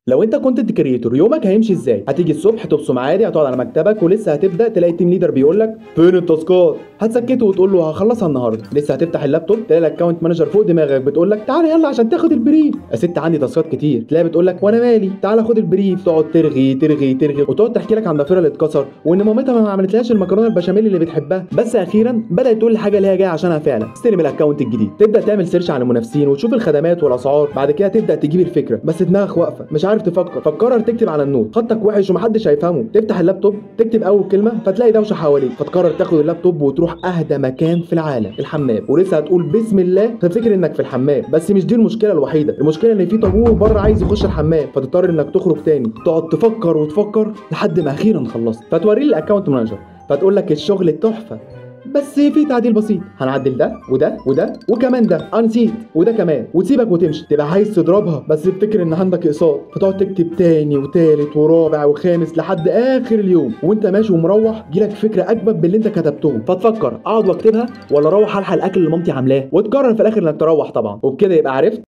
لو انت كونتنت كريتور يومك هيمشي ازاي؟ هتيجي الصبح تبصم عادي، هتقعد على مكتبك ولسه هتبدا تلاقي التيم ليدر بيقول لك فين التاسكات؟ هتسكته وتقول له هخلصها النهارده. لسه هتفتح اللابتوب تلاقي الاكونت مانجر فوق دماغك بتقول لك تعالى يلا عشان تاخد البريف. يا ست عندي تاسكات كتير. تلاقي بتقول لك وانا مالي، تعالى خد البريف. تقعد ترغي ترغي ترغي وتقعد تحكي لك عن ضفيرها اللي اتكسر وان مامتها ما عملتلهاش المكرونه البشاميل اللي بتحبها. بس اخيرا بدات تقول الحاجه اللي هي جايه عشانها فعلا. استلم الاكونت الجديد، تبدا تعمل سيرش عن المنافسين وتشوف الخدمات والاسعار. بعد كده تبدا تجيب الفكره بس دماغك واقفه مش عارف تفكر. فتقرر تكتب على النوت، خطك وحش ومحدش هيفهمه. تفتح اللابتوب تكتب اول كلمه فتلاقي دوشه حواليك. فتقرر تاخد اللابتوب وتروح اهدى مكان في العالم، الحمام. ولسه هتقول بسم الله تفتكر انك في الحمام. بس مش دي المشكله الوحيده، المشكله ان في طابور بره عايز يخش الحمام. فتضطر انك تخرج تاني، تقعد تفكر وتفكر لحد ما اخيرا خلصت. فتوريه الاكونت مانجر فتقول لك الشغل تحفه بس في تعديل بسيط، هنعدل ده وده وده وكمان ده نسيت وده كمان، وتسيبك وتمشي. تبقى عايز تضربها بس تفتكر ان عندك اقساط. فتقعد تكتب تاني وتالت ورابع وخامس لحد اخر اليوم. وانت ماشي ومروح جيلك فكره اجمد باللي انت كتبتهم. فتفكر اقعد واكتبها ولا اروح الحق الاكل اللي مامتي عاملاه. وتقرر في الاخر انك تروح طبعا. وبكده يبقى عرفت